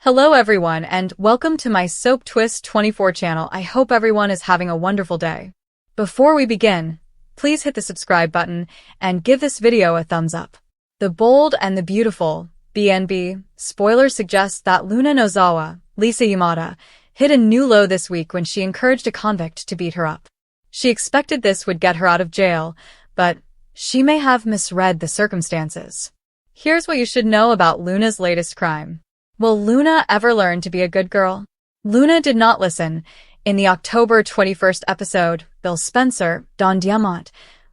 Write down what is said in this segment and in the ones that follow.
Hello everyone and welcome to my Soap Twist 24 channel. I hope everyone is having a wonderful day. Before we begin, please hit the subscribe button and give this video a thumbs up. The Bold and the Beautiful, BNB, spoiler suggests that Luna Nozawa, Lisa Yamada, hit a new low this week when she encouraged a convict to beat her up. She expected this would get her out of jail, but she may have misread the circumstances. Here's what you should know about Luna's latest crime. Will Luna ever learn to be a good girl? Luna did not listen. In the October 21st episode, Bill Spencer, Don Diamant,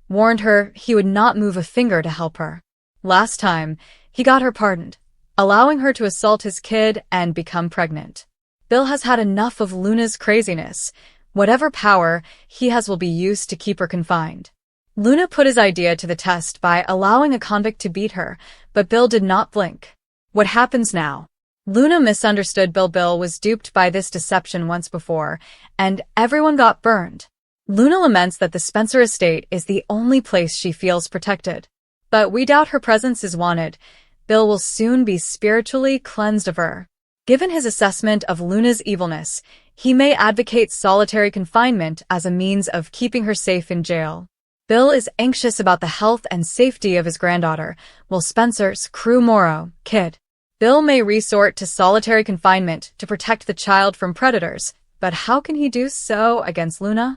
warned her he would not move a finger to help her. Last time, he got her pardoned, allowing her to assault his kid and become pregnant. Bill has had enough of Luna's craziness. Whatever power he has will be used to keep her confined. Luna put his idea to the test by allowing a convict to beat her, but Bill did not blink. What happens now? Luna misunderstood Bill. Bill was duped by this deception once before, and everyone got burned. Luna laments that the Spencer estate is the only place she feels protected. But we doubt her presence is wanted. Bill will soon be spiritually cleansed of her. Given his assessment of Luna's evilness, he may advocate solitary confinement as a means of keeping her safe in jail. Bill is anxious about the health and safety of his granddaughter, while Spencer's Crew Morrow, kid. Bill may resort to solitary confinement to protect the child from predators, but how can he do so against Luna?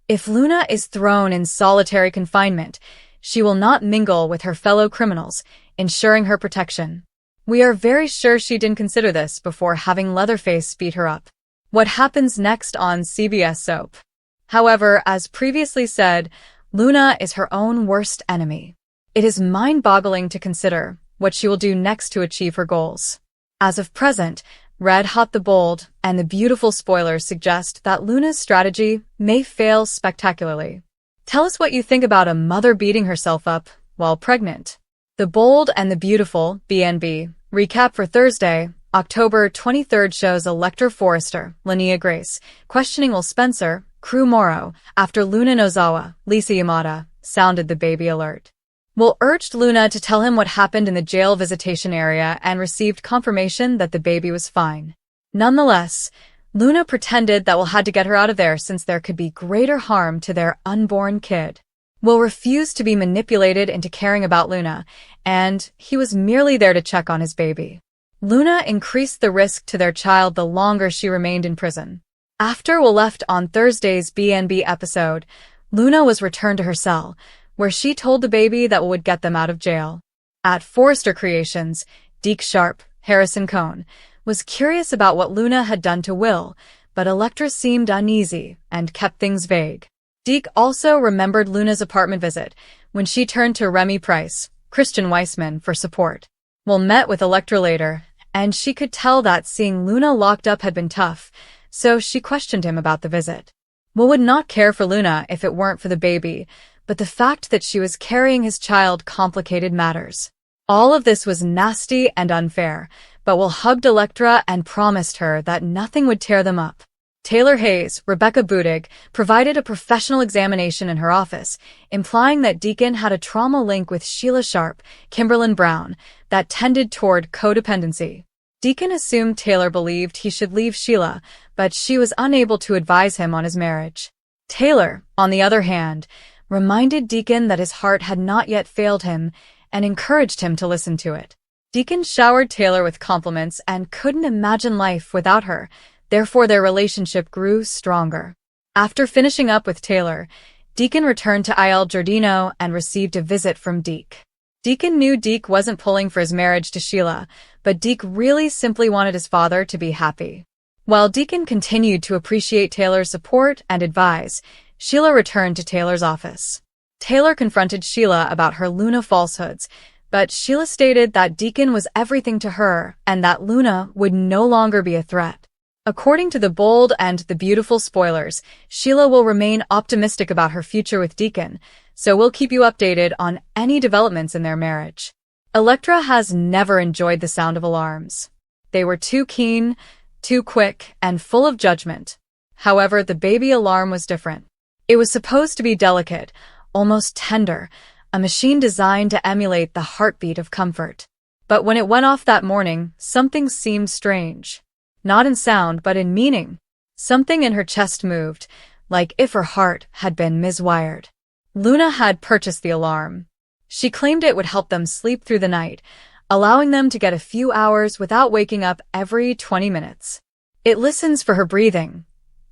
If Luna is thrown in solitary confinement, she will not mingle with her fellow criminals, ensuring her protection. We are very sure she didn't consider this before having Leatherface beat her up. What happens next on CBS Soap? However, as previously said, Luna is her own worst enemy. It is mind-boggling to consider what she will do next to achieve her goals. As of present, Red Hot the Bold and the Beautiful spoilers suggest that Luna's strategy may fail spectacularly. Tell us what you think about a mother beating herself up while pregnant. The Bold and the Beautiful, BNB, recap for Thursday, October 23rd shows Electra Forrester, Linnea Grace, questioning Will Spencer, Crew Morrow, after Luna Nozawa, Lisa Yamada, sounded the baby alert. Will urged Luna to tell him what happened in the jail visitation area and received confirmation that the baby was fine. Nonetheless, Luna pretended that Will had to get her out of there since there could be greater harm to their unborn kid. Will refused to be manipulated into caring about Luna, and he was merely there to check on his baby. Luna increased the risk to their child the longer she remained in prison. After Will left on Thursday's BNB episode, Luna was returned to her cell, where she told the baby that Will would get them out of jail. At Forrester Creations, Deke Sharp, Harrison Cohn, was curious about what Luna had done to Will, but Electra seemed uneasy and kept things vague. Deke also remembered Luna's apartment visit when she turned to Remy Price, Christian Weissman, for support. Will met with Electra later, and she could tell that seeing Luna locked up had been tough, so she questioned him about the visit. Will would not care for Luna if it weren't for the baby, but the fact that she was carrying his child complicated matters. All of this was nasty and unfair, but Will hugged Electra and promised her that nothing would tear them up. Taylor Hayes, Rebecca Budig, provided a professional examination in her office, implying that Deacon had a trauma link with Sheila Sharp, Kimberlyn Brown, that tended toward codependency. Deacon assumed Taylor believed he should leave Sheila, but she was unable to advise him on his marriage. Taylor, on the other hand, reminded Deacon that his heart had not yet failed him and encouraged him to listen to it. Deacon showered Taylor with compliments and couldn't imagine life without her, therefore their relationship grew stronger. After finishing up with Taylor, Deacon returned to Il Giardino and received a visit from Deke. Deacon knew Deke wasn't pulling for his marriage to Sheila, but Deke really simply wanted his father to be happy. While Deacon continued to appreciate Taylor's support and advice, Sheila returned to Taylor's office. Taylor confronted Sheila about her Luna falsehoods, but Sheila stated that Deacon was everything to her and that Luna would no longer be a threat. According to the Bold and the Beautiful spoilers, Sheila will remain optimistic about her future with Deacon, so we'll keep you updated on any developments in their marriage. Electra has never enjoyed the sound of alarms. They were too keen, too quick, and full of judgment. However, the baby alarm was different. It was supposed to be delicate, almost tender, a machine designed to emulate the heartbeat of comfort. But when it went off that morning, something seemed strange. not in sound but in meaning. Something in her chest moved, like if her heart had been miswired. Luna had purchased the alarm. She claimed it would help them sleep through the night, allowing them to get a few hours without waking up every 20 minutes. It listens for her breathing,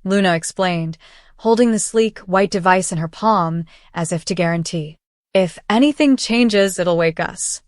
Luna explained, holding the sleek, white device in her palm as if to guarantee. If anything changes, it'll wake us.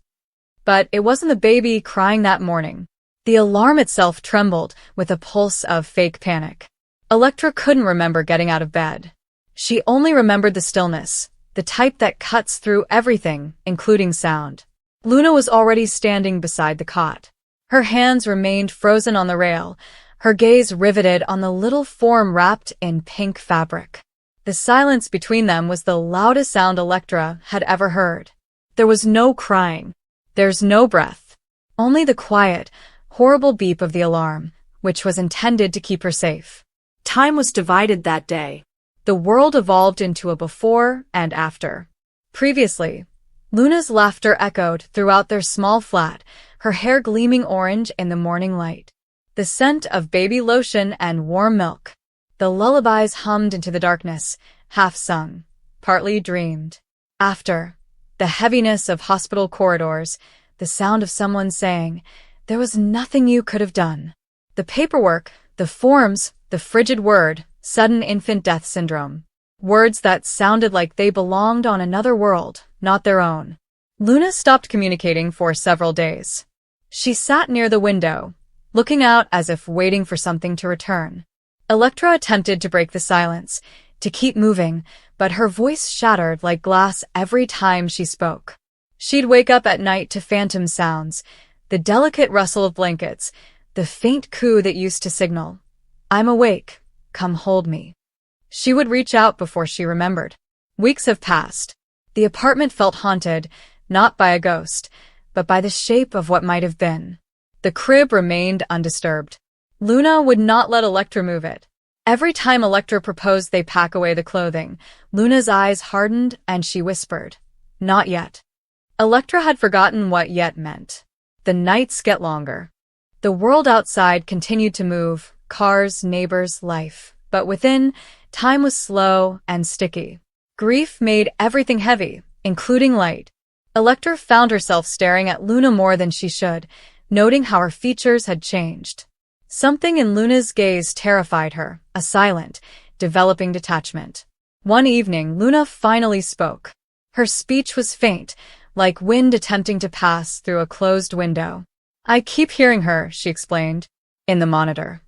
But it wasn't the baby crying that morning. The alarm itself trembled with a pulse of fake panic. Electra couldn't remember getting out of bed. She only remembered the stillness, the type that cuts through everything, including sound. Luna was already standing beside the cot. Her hands remained frozen on the rail, her gaze riveted on the little form wrapped in pink fabric. The silence between them was the loudest sound Electra had ever heard. There was no crying. There's no breath. Only the quiet, horrible beep of the alarm, which was intended to keep her safe. Time was divided that day. The world evolved into a before and after. Previously, Luna's laughter echoed throughout their small flat, her hair gleaming orange in the morning light. The scent of baby lotion and warm milk. The lullabies hummed into the darkness, half sung, partly dreamed. After, the heaviness of hospital corridors, the sound of someone saying, "There was nothing you could have done." The paperwork, the forms, the frigid word, sudden infant death syndrome. Words that sounded like they belonged on another world, not their own. Luna stopped communicating for several days. She sat near the window, looking out as if waiting for something to return. Electra attempted to break the silence, to keep moving, but her voice shattered like glass every time she spoke. She'd wake up at night to phantom sounds, the delicate rustle of blankets, the faint coo that used to signal, "I'm awake, come hold me." She would reach out before she remembered. Weeks have passed. The apartment felt haunted, not by a ghost, but by the shape of what might have been. The crib remained undisturbed. Luna would not let Electra move it. Every time Electra proposed they pack away the clothing, Luna's eyes hardened and she whispered, "Not yet." Electra had forgotten what yet meant. The nights get longer. The world outside continued to move, cars, neighbors, life. But within, time was slow and sticky. Grief made everything heavy, including light. Electra found herself staring at Luna more than she should, noting how her features had changed. Something in Luna's gaze terrified her, a silent, developing detachment. One evening, Luna finally spoke. Her speech was faint, like wind attempting to pass through a closed window. "I keep hearing her," she explained, "in the monitor.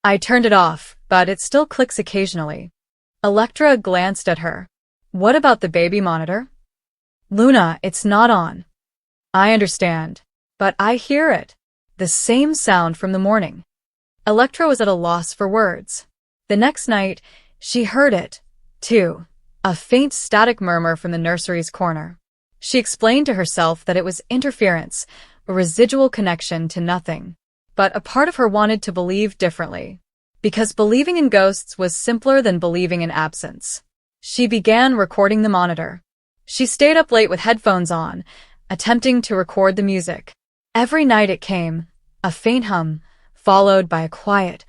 I turned it off, but it still clicks occasionally." Electra glanced at her. "What about the baby monitor?" "Luna, it's not on." "I understand. But I hear it. The same sound from the morning." Electra was at a loss for words. The next night, she heard it, too, a faint static murmur from the nursery's corner. She explained to herself that it was interference, a residual connection to nothing. But a part of her wanted to believe differently, because believing in ghosts was simpler than believing in absence. She began recording the monitor. She stayed up late with headphones on, attempting to record the music. Every night it came, a faint hum, followed by a quiet,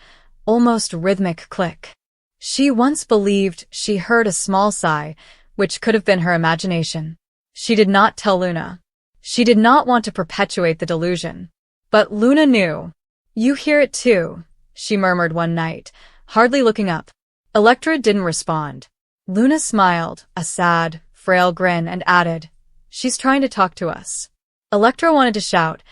almost rhythmic click. She once believed she heard a small sigh, which could have been her imagination. She did not tell Luna. She did not want to perpetuate the delusion. But Luna knew. "You hear it too," she murmured one night, hardly looking up. Electra didn't respond. Luna smiled, a sad, frail grin, and added, "She's trying to talk to us." Electra wanted to shout,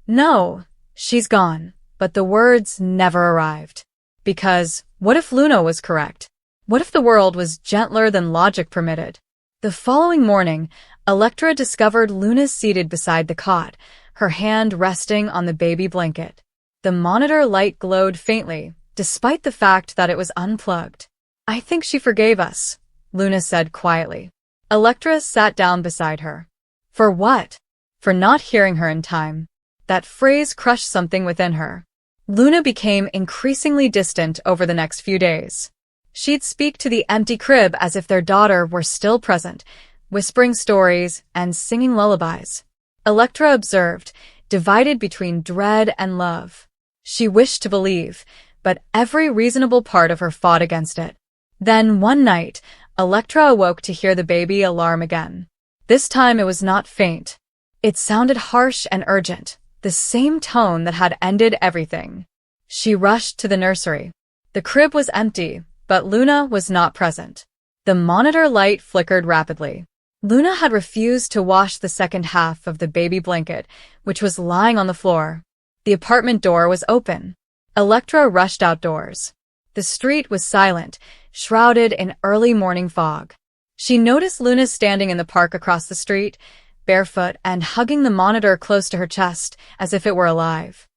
"No, she's gone," but the words never arrived. Because, what if Luna was correct? What if the world was gentler than logic permitted? The following morning, Electra discovered Luna seated beside the cot, her hand resting on the baby blanket. The monitor light glowed faintly, despite the fact that it was unplugged. "I think she forgave us," Luna said quietly. Electra sat down beside her. For what? For not hearing her in time. That phrase crushed something within her. Luna became increasingly distant over the next few days. She'd speak to the empty crib as if their daughter were still present, whispering stories and singing lullabies. Electra observed, divided between dread and love. She wished to believe, but every reasonable part of her fought against it. Then, one night, Electra awoke to hear the baby alarm again. This time it was not faint. It sounded harsh and urgent, the same tone that had ended everything. She rushed to the nursery. The crib was empty, but Luna was not present. The monitor light flickered rapidly. Luna had refused to wash the second half of the baby blanket, which was lying on the floor. The apartment door was open. Electra rushed outdoors. The street was silent, shrouded in early morning fog. She noticed Luna standing in the park across the street, barefoot and hugging the monitor close to her chest, as if it were alive.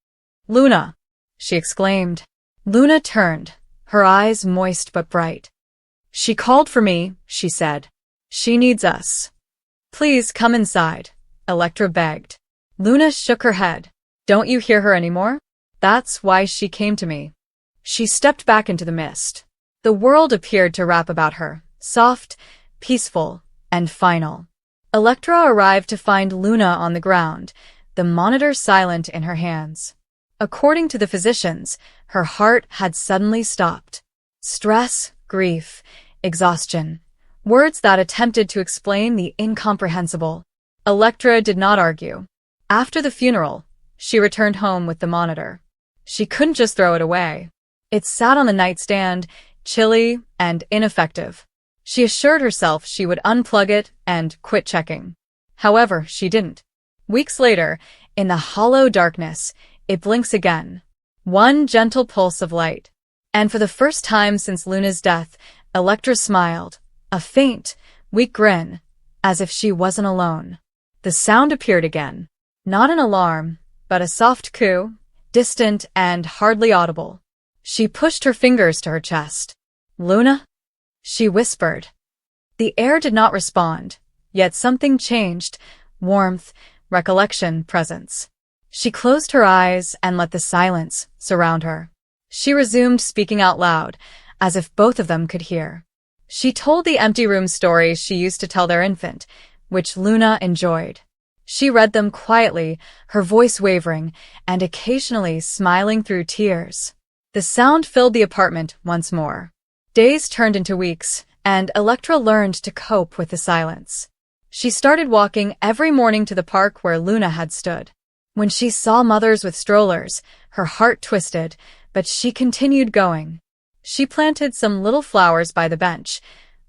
"Luna!" she exclaimed. Luna turned, her eyes moist but bright. "She called for me," she said. "She needs us." "Please come inside," Electra begged. Luna shook her head. "Don't you hear her anymore? That's why she came to me." She stepped back into the mist. The world appeared to wrap about her, soft, peaceful, and final. Electra arrived to find Luna on the ground, the monitor silent in her hands. According to the physicians, her heart had suddenly stopped. Stress, grief, exhaustion. Words that attempted to explain the incomprehensible. Electra did not argue. After the funeral, she returned home with the monitor. She couldn't just throw it away. It sat on the nightstand, chilly and ineffective. She assured herself she would unplug it and quit checking. However, she didn't. Weeks later, in the hollow darkness, it blinks again. One gentle pulse of light. And for the first time since Luna's death, Electra smiled. A faint, weak grin, as if she wasn't alone. The sound appeared again. Not an alarm, but a soft coo, distant and hardly audible. She pushed her fingers to her chest. "Luna?" she whispered. The air did not respond, yet something changed. Warmth, recollection, presence. She closed her eyes and let the silence surround her. She resumed speaking out loud, as if both of them could hear. She told the empty room stories she used to tell their infant, which Luna enjoyed. She read them quietly, her voice wavering, and occasionally smiling through tears. The sound filled the apartment once more. Days turned into weeks, and Electra learned to cope with the silence. She started walking every morning to the park where Luna had stood. When she saw mothers with strollers, her heart twisted, but she continued going. She planted some little flowers by the bench,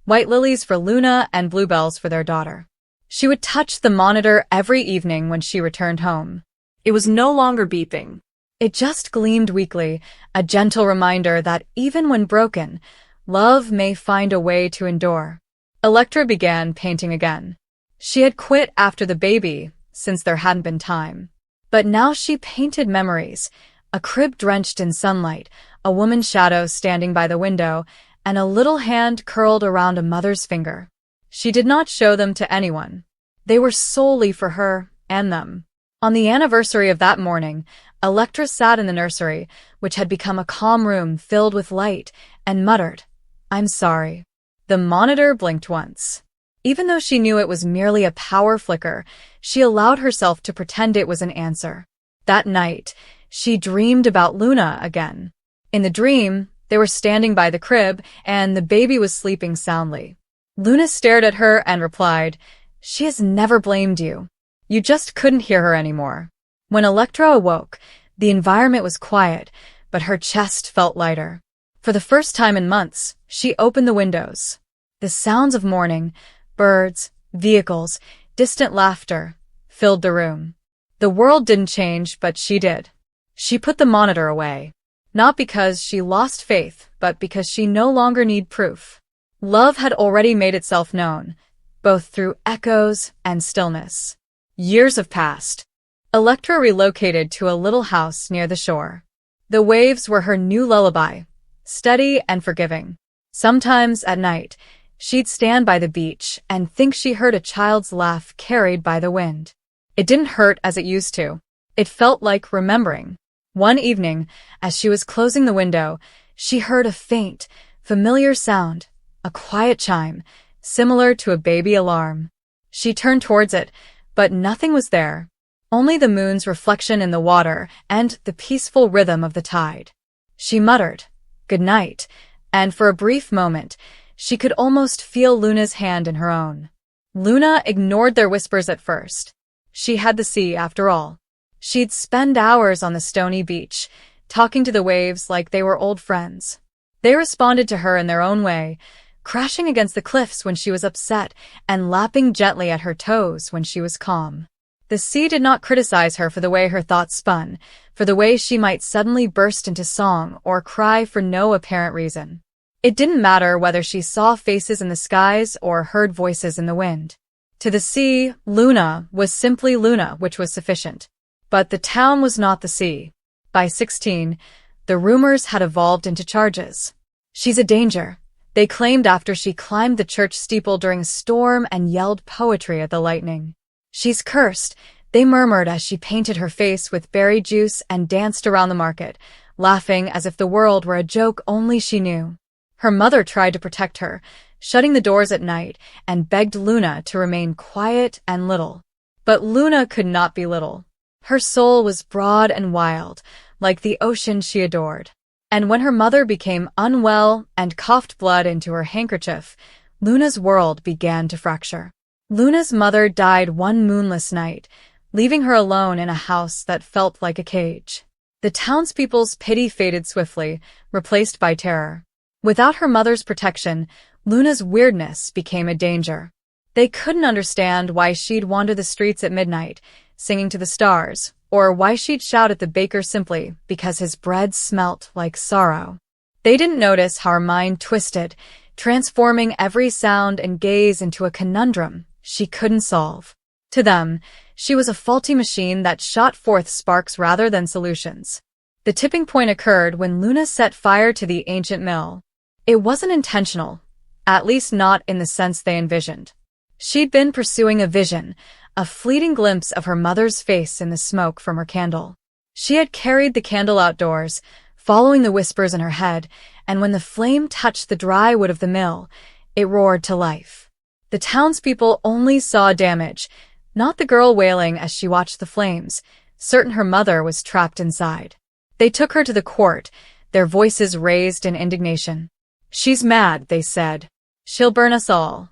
white lilies for Luna and bluebells for their daughter. She would touch the monitor every evening when she returned home. It was no longer beeping. It just gleamed weakly, a gentle reminder that even when broken, love may find a way to endure. Electra began painting again. She had quit after the baby, since there hadn't been time. But now she painted memories, a crib drenched in sunlight, a woman's shadow standing by the window, and a little hand curled around a mother's finger. She did not show them to anyone. They were solely for her and them. On the anniversary of that morning, Electra sat in the nursery, which had become a calm room filled with light, and muttered, "I'm sorry." The monitor blinked once. Even though she knew it was merely a power flicker, she allowed herself to pretend it was an answer. That night, she dreamed about Luna again. In the dream, they were standing by the crib, and the baby was sleeping soundly. Luna stared at her and replied, "She has never blamed you. You just couldn't hear her anymore." When Electra awoke, the environment was quiet, but her chest felt lighter. For the first time in months, she opened the windows. The sounds of morning, birds, vehicles, distant laughter, filled the room. The world didn't change, but she did. She put the monitor away. Not because she lost faith, but because she no longer needed proof. Love had already made itself known, both through echoes and stillness. Years have passed. Electra relocated to a little house near the shore. The waves were her new lullaby, steady and forgiving. Sometimes at night, she'd stand by the beach and think she heard a child's laugh carried by the wind. It didn't hurt as it used to. It felt like remembering. One evening, as she was closing the window, she heard a faint, familiar sound, a quiet chime, similar to a baby alarm. She turned towards it, but nothing was there. only the moon's reflection in the water and the peaceful rhythm of the tide. She muttered, "Good night," and for a brief moment, she could almost feel Luna's hand in her own. Luna ignored their whispers at first. She had the sea, after all. She'd spend hours on the stony beach, talking to the waves like they were old friends. They responded to her in their own way, crashing against the cliffs when she was upset and lapping gently at her toes when she was calm. The sea did not criticize her for the way her thoughts spun, for the way she might suddenly burst into song or cry for no apparent reason. It didn't matter whether she saw faces in the skies or heard voices in the wind. To the sea, Luna was simply Luna, which was sufficient. But the town was not the sea. By 16, the rumors had evolved into charges. "She's a danger," they claimed after she climbed the church steeple during a storm and yelled poetry at the lightning. "She's cursed," they murmured as she painted her face with berry juice and danced around the market, laughing as if the world were a joke only she knew. Her mother tried to protect her, shutting the doors at night, and begged Luna to remain quiet and little. But Luna could not be little. Her soul was broad and wild, like the ocean she adored. And when her mother became unwell and coughed blood into her handkerchief, Luna's world began to fracture. Luna's mother died one moonless night, leaving her alone in a house that felt like a cage. The townspeople's pity faded swiftly, replaced by terror. Without her mother's protection, Luna's weirdness became a danger. They couldn't understand why she'd wander the streets at midnight, singing to the stars, or why she'd shout at the baker simply because his bread smelt like sorrow. They didn't notice how her mind twisted, transforming every sound and gaze into a conundrum she couldn't solve. To them, she was a faulty machine that shot forth sparks rather than solutions. The tipping point occurred when Luna set fire to the ancient mill. It wasn't intentional, at least not in the sense they envisioned. She'd been pursuing a vision, a fleeting glimpse of her mother's face in the smoke from her candle. She had carried the candle outdoors, following the whispers in her head, and when the flame touched the dry wood of the mill, it roared to life. The townspeople only saw damage, not the girl wailing as she watched the flames, certain her mother was trapped inside. They took her to the court, their voices raised in indignation. "She's mad," they said. "She'll burn us all."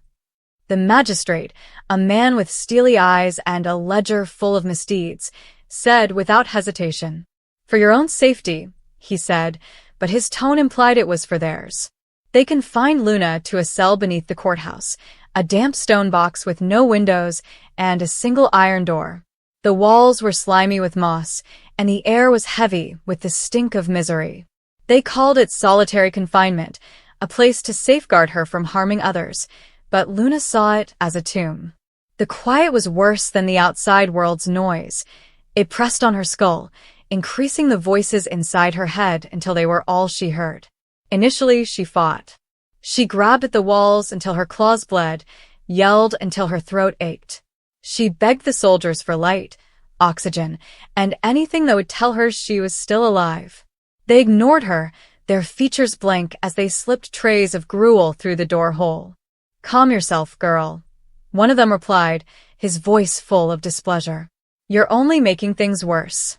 The magistrate, a man with steely eyes and a ledger full of misdeeds, said without hesitation. "For your own safety," he said, but his tone implied it was for theirs. They confined Luna to a cell beneath the courthouse, a damp stone box with no windows and a single iron door. The walls were slimy with moss, and the air was heavy with the stink of misery. They called it solitary confinement, a place to safeguard her from harming others, but Luna saw it as a tomb. The quiet was worse than the outside world's noise. It pressed on her skull, increasing the voices inside her head until they were all she heard. Initially, she fought. She grabbed at the walls until her claws bled, yelled until her throat ached. She begged the soldiers for light, oxygen, and anything that would tell her she was still alive. They ignored her, their features blank as they slipped trays of gruel through the door hole. "Calm yourself, girl," one of them replied, his voice full of displeasure. "You're only making things worse."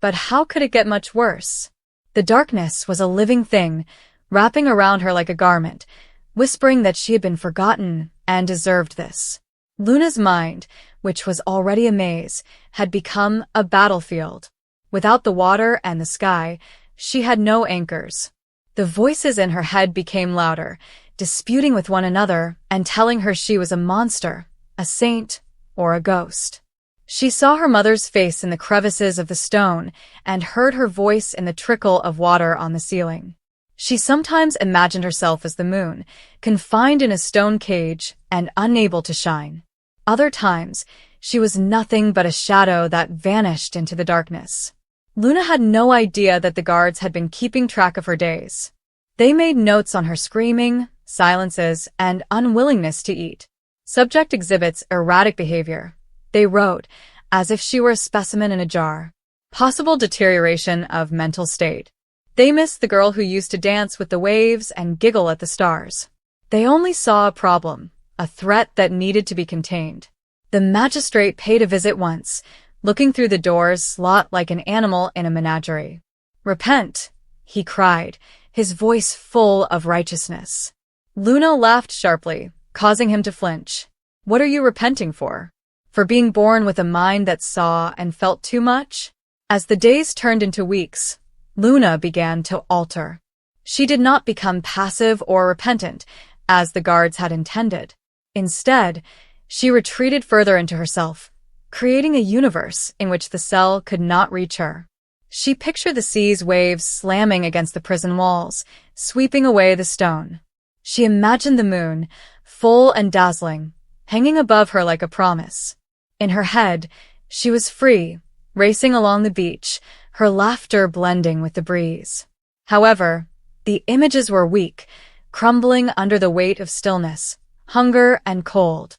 But how could it get much worse? The darkness was a living thing, wrapping around her like a garment, whispering that she had been forgotten and deserved this. Luna's mind, which was already a maze, had become a battlefield. Without the water and the sky, she had no anchors. The voices in her head became louder, disputing with one another and telling her she was a monster, a saint, or a ghost. She saw her mother's face in the crevices of the stone and heard her voice in the trickle of water on the ceiling. She sometimes imagined herself as the moon, confined in a stone cage and unable to shine. Other times, she was nothing but a shadow that vanished into the darkness. Luna had no idea that the guards had been keeping track of her days. They made notes on her screaming, silences, and unwillingness to eat. Subject exhibits erratic behavior, they wrote, as if she were a specimen in a jar. Possible deterioration of mental state. They missed the girl who used to dance with the waves and giggle at the stars. They only saw a problem, a threat that needed to be contained. The magistrate paid a visit once, looking through the door's slot like an animal in a menagerie. "Repent," he cried, his voice full of righteousness. Luna laughed sharply, causing him to flinch. "What are you repenting for? For being born with a mind that saw and felt too much?" As the days turned into weeks, Luna began to alter. She did not become passive or repentant, as the guards had intended. Instead, she retreated further into herself, creating a universe in which the cell could not reach her. She pictured the sea's waves slamming against the prison walls, sweeping away the stone. She imagined the moon, full and dazzling, hanging above her like a promise. In her head, she was free, racing along the beach, her laughter blending with the breeze. However, the images were weak, crumbling under the weight of stillness, hunger, and cold.